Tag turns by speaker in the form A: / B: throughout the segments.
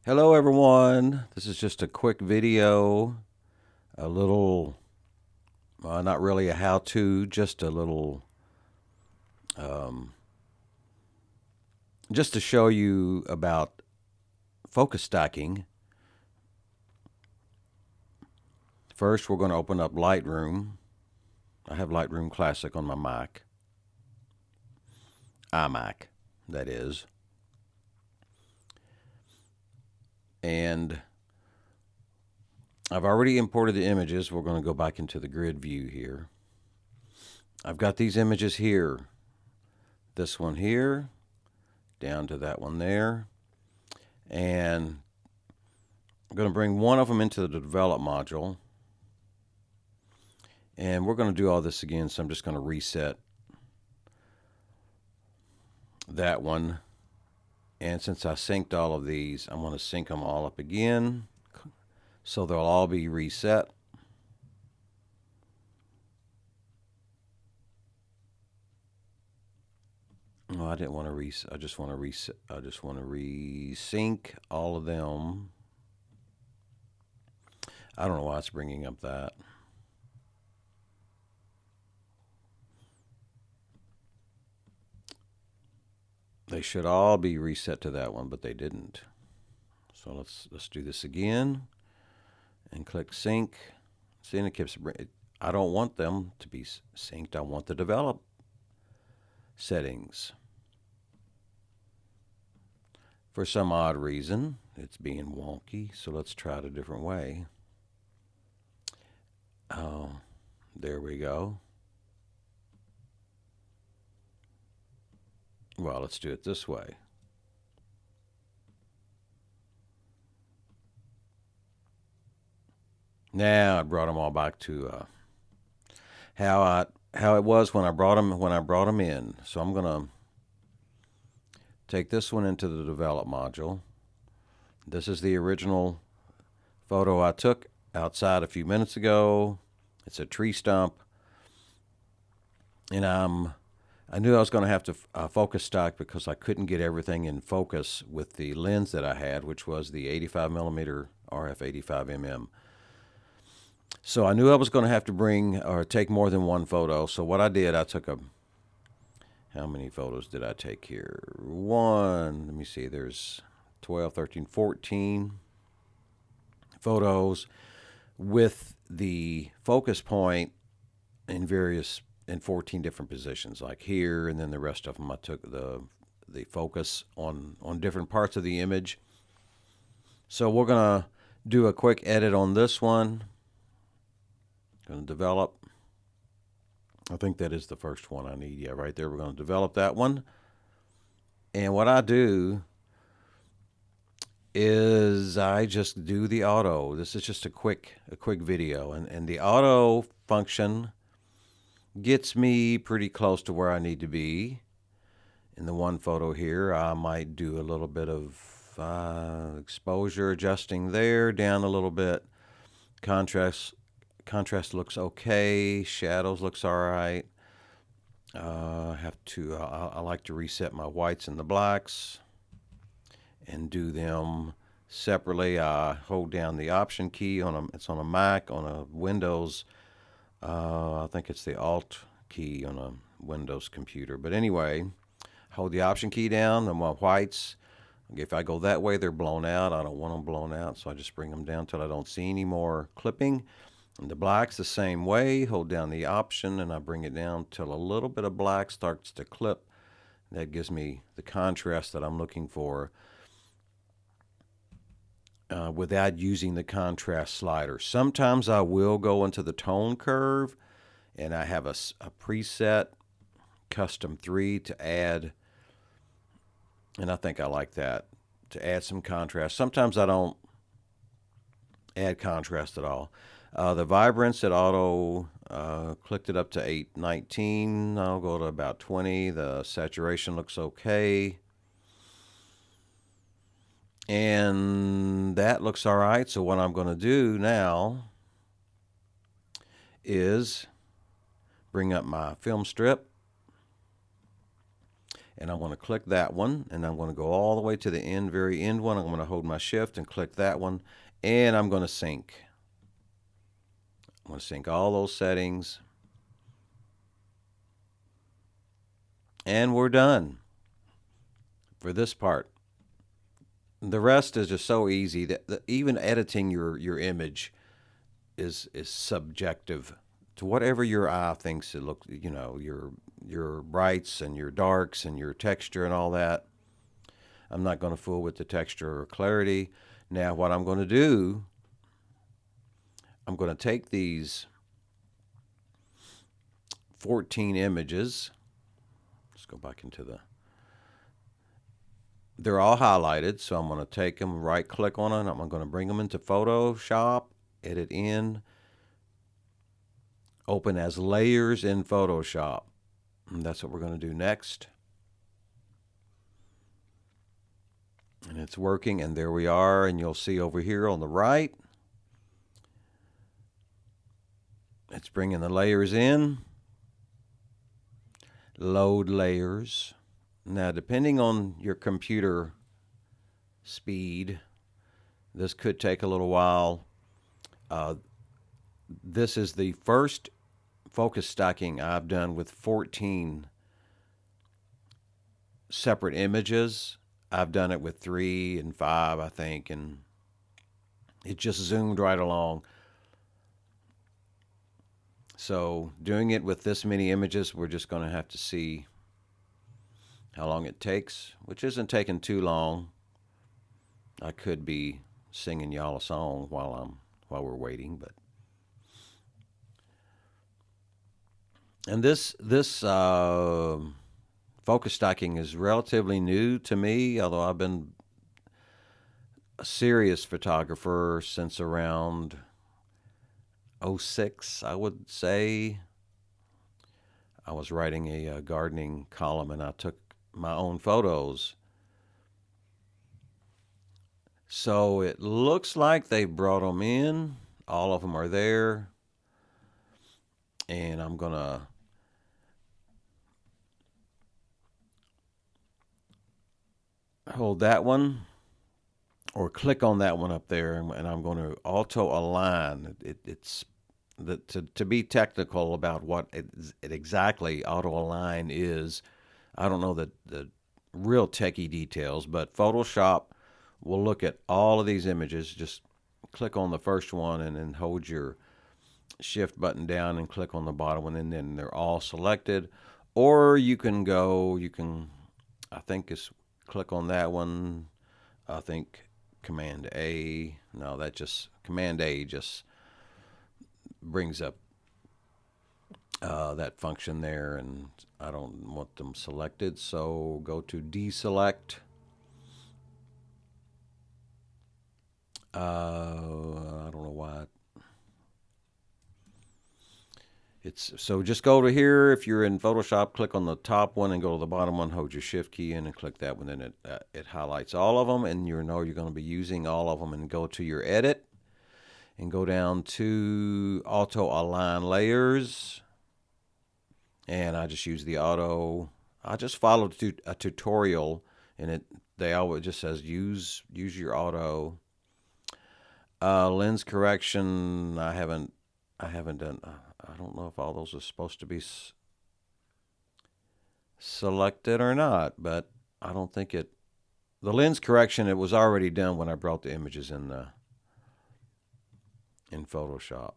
A: Hello everyone, this is just a quick video, a little, not really a how-to, just a little, um, just to show you about focus stacking. First, we're going to open up Lightroom. I have Lightroom Classic on my Mac, iMac, that is. And I've already imported the images. We're going to go back into the grid view here. I've got these images here. This one here, down to that one there. And I'm going to bring one of them into the develop module. And we're going to do all this again, so I'm just going to reset that one. And since I synced all of these, I'm going to sync them all up again, so they'll all be reset. No, I didn't want to reset. I just want to reset. I just want to resync all of them. I don't know why it's bringing up that. They should all be reset to that one, but they didn't. So let's do this again and click sync. See, and it keeps. I don't want them to be synced. I want the develop settings. For some odd reason, it's being wonky, so let's try it a different way. Oh, there we go. Well, let's do it this way. Now I brought them all back to how it was when I brought them in. So I'm gonna take this one into the develop module. This is the original photo I took outside a few minutes ago. It's a tree stump, and I knew I was going to have to focus stack because I couldn't get everything in focus with the lens that I had, which was the 85mm RF 85mm. So I knew I was going to have to bring or take more than one photo. So what I did, I took how many photos did I take here? Let me see, there's 12, 13, 14 photos with the focus point in 14 different positions, like here, and then the rest of them I took the focus on different parts of the image. So we're going to do a quick edit on this one. Going to develop. I think that is the first one I need. Yeah, right there. We're going to develop that one. And what I do is I just do the auto. This is just a quick video, and the auto function gets me pretty close to where I need to be. In the one photo here, I might do a little bit of exposure adjusting there, down a little bit. Contrast looks okay. Shadows looks all right. I like to reset my whites and the blacks and do them separately. I hold down the option key it's on a Mac. On a Windows, I think it's the Alt key on a Windows computer. But anyway, hold the option key down, and my whites, if I go that way, they're blown out. I don't want them blown out, so I just bring them down till I don't see any more clipping. And the blacks the same way. Hold down the option, and I bring it down till a little bit of black starts to clip. That gives me the contrast that I'm looking for without using the contrast slider. Sometimes I will go into the tone curve, and I have a preset custom 3 to add, and I think I like that, to add some contrast. Sometimes I don't add contrast at all. The vibrance at auto, clicked it up to 819. I'll go to about 20. The saturation looks okay. And that looks all right. So what I'm going to do now is bring up my film strip. And I'm going to click that one, and I'm going to go all the way to the end, very end one. I'm going to hold my shift and click that one, and I'm going to sync. I'm going to sync all those settings, and we're done for this part. The rest is just so easy that even editing your image is subjective to whatever your eye thinks it looks. You know, your brights and your darks and your texture and all that. I'm not going to fool with the texture or clarity. Now, what I'm going to do, I'm going to take these 14 images. Let's go back into the. They're all highlighted, so I'm going to take them, right click on them. I'm going to bring them into Photoshop, edit in, open as layers in Photoshop. And that's what we're going to do next. And it's working, and there we are, and you'll see over here on the right, it's bringing the layers in. Load layers. Now, depending on your computer speed, this could take a little while. This is the first focus stacking I've done with 14 separate images. I've done it with 3 and 5, I think, and it just zoomed right along. So doing it with this many images, we're just going to have to see how long it takes, which isn't taking too long. I could be singing y'all a song while we're waiting, but and this focus stacking is relatively new to me, although I've been a serious photographer since around 06, I would say. I was writing a gardening column, and I took my own photos. So it looks like they brought them in. All of them are there. And I'm going to hold that one or click on that one up there, and I'm going to auto align. It's to be technical about what it exactly auto align is. I don't know the real techie details, but Photoshop will look at all of these images. Just click on the first one and then hold your shift button down and click on the bottom one, and then they're all selected. Or you can I think it's click on that one. I think Command A. No, Command A just brings up that function there, and I don't want them selected, so go to deselect. I don't know why. So just go to here. If you're in Photoshop, click on the top one and go to the bottom one, hold your shift key in and click that one, then it highlights all of them, and you're going to be using all of them. And go to your edit and go down to auto align layers, and I just use the auto. I just followed a tutorial, and they always just says use your auto. Lens correction, I haven't done. I don't know if all those are supposed to be selected or not, but I don't think the lens correction, it was already done when I brought the images in Photoshop.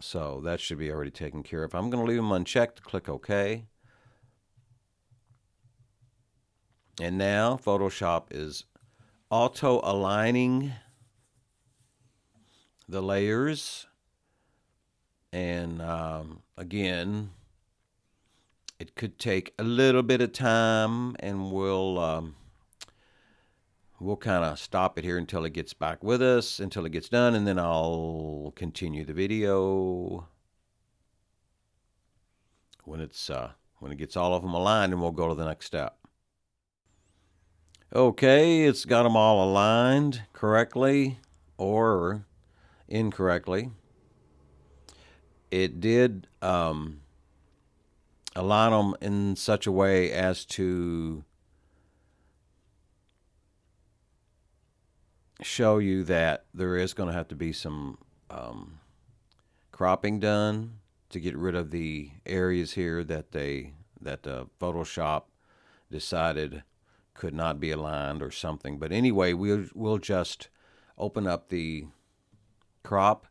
A: So that should be already taken care of. I'm going to leave them unchecked, click OK. And now Photoshop is auto aligning the layers. And again, it could take a little bit of time, and we'll kind of stop it here until it gets back with us, until it gets done, and then I'll continue the video when it gets all of them aligned, and we'll go to the next step. Okay, it's got them all aligned correctly or incorrectly. It did align them in such a way as to show you that there is going to have to be some cropping done to get rid of the areas here that Photoshop decided could not be aligned or something. But anyway, we'll just open up the crop,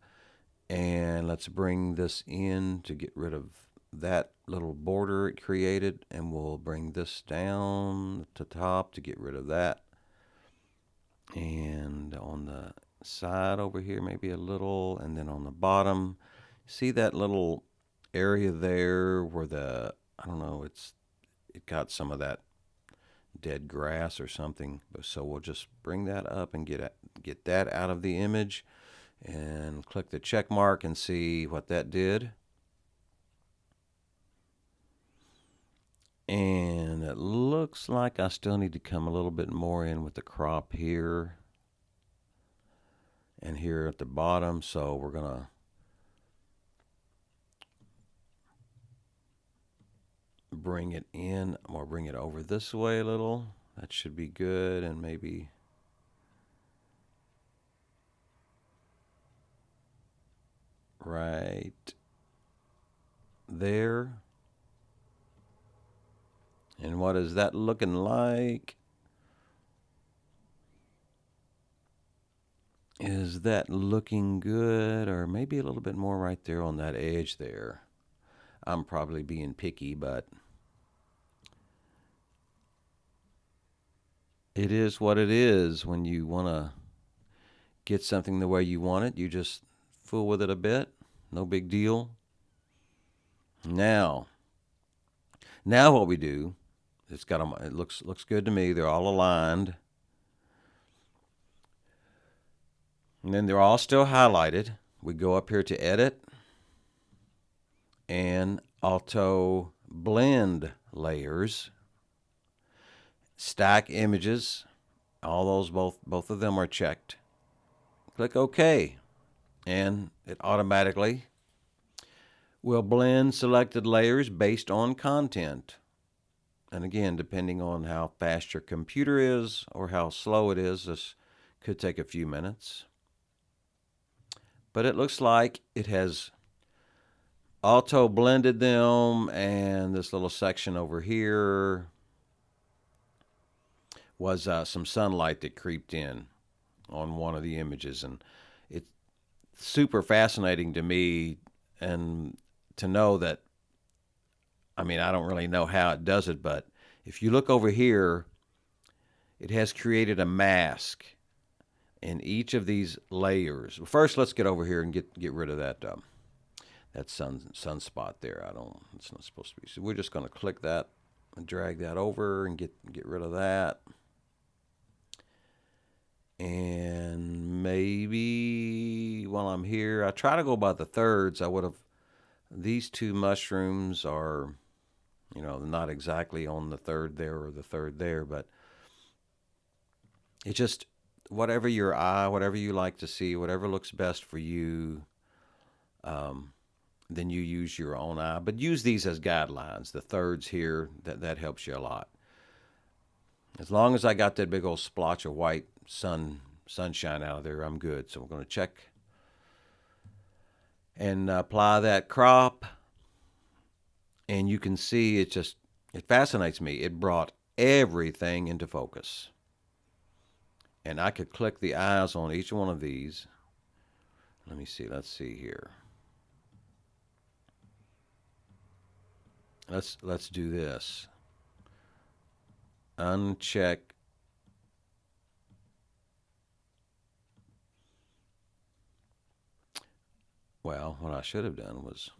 A: and let's bring this in to get rid of that little border it created, and we'll bring this down to top to get rid of that. And on the side over here, maybe a little, and then on the bottom, see that little area there where I don't know, it got some of that dead grass or something. So we'll just bring that up and get that out of the image, and click the check mark and see what that did. And it looks like I still need to come a little bit more in with the crop here and here at the bottom. So we're going to bring it in, or bring it over this way a little. That should be good. And maybe right there. And what is that looking like? Is that looking good? Or maybe a little bit more right there on that edge there. I'm probably being picky, but it is what it is. When you want to get something the way you want it, you just fool with it a bit. No big deal. Now what we do, it's got them. It looks good to me. They're all aligned, and then they're all still highlighted. We go up here to edit and auto blend layers, stack images. All those both of them are checked. Click OK, and it automatically will blend selected layers based on content. And again, depending on how fast your computer is or how slow it is, this could take a few minutes. But it looks like it has auto blended them, and this little section over here was some sunlight that creeped in on one of the images. And it's super fascinating to me, and to know that, I mean, I don't really know how it does it, but if you look over here, it has created a mask in each of these layers. First, let's get over here and get rid of that sunspot there. It's not supposed to be. So we're just going to click that and drag that over and get rid of that. And maybe while I'm here, I try to go by the thirds. These two mushrooms are, not exactly on the third there or the third there, but it just, whatever your eye, whatever you like to see, whatever looks best for you, then you use your own eye. But use these as guidelines. The thirds here, that helps you a lot. As long as I got that big old splotch of white sunshine out of there, I'm good. So I'm going to check and apply that crop. And you can see it fascinates me. It brought everything into focus. And I could click the eyes on each one of these. Let me see. Let's see here. Let's do this. Uncheck. Well, what I should have done was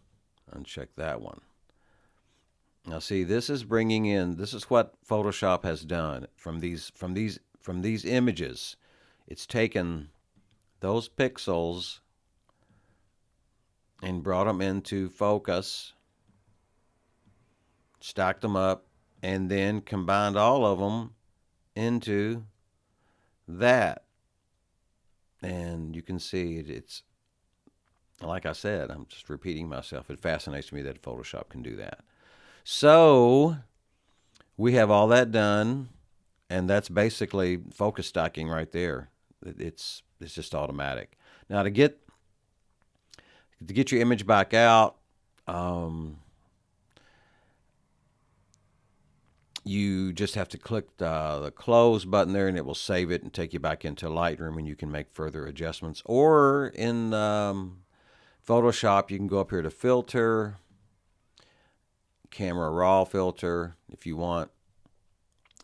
A: uncheck that one. Now see, this is what Photoshop has done from these images. It's taken those pixels and brought them into focus, stacked them up, and then combined all of them into that. And you can see it's, like I said, I'm just repeating myself. It fascinates me that Photoshop can do that. So we have all that done, and that's basically focus stacking right there. It's just automatic. Now to get your image back out, you just have to click the close button there, and it will save it and take you back into Lightroom, and you can make further adjustments. Or in Photoshop, you can go up here to Filter, Camera Raw Filter, if you want,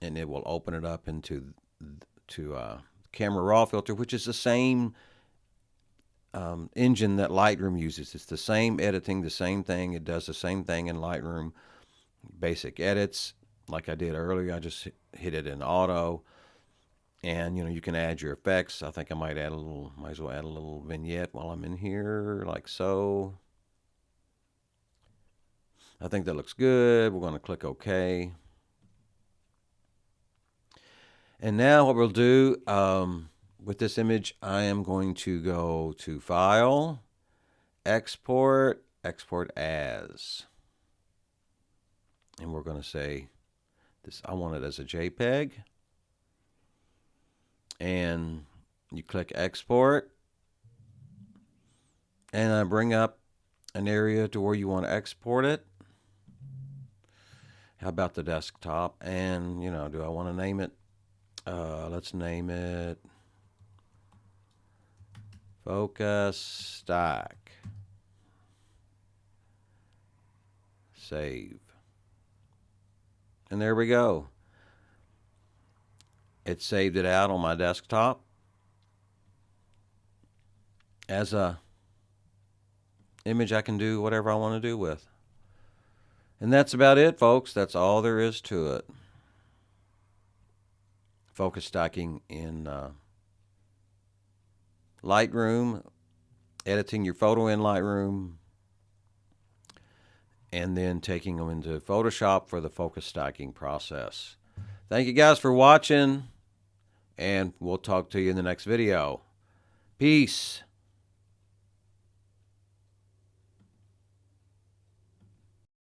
A: and it will open it up into Camera Raw Filter, which is the same engine that Lightroom uses. It's the same editing, the same thing. It does the same thing in Lightroom. Basic edits, like I did earlier. I just hit it in auto, and you can add your effects. I think I might as well add a little vignette while I'm in here, like so. I think that looks good. We're going to click OK. And now what we'll do with this image, I am going to go to File, Export, Export As. And we're going to say this. I want it as a JPEG. And you click Export. And I bring up an area to where you want to export it. How about the desktop? And, do I want to name it? Let's name it Focus Stack. Save. And there we go. It saved it out on my desktop as a image I can do whatever I want to do with. And that's about it, folks. That's all there is to it. Focus stacking in Lightroom, editing your photo in Lightroom, and then taking them into Photoshop for the focus stacking process. Thank you guys for watching, and we'll talk to you in the next video. Peace.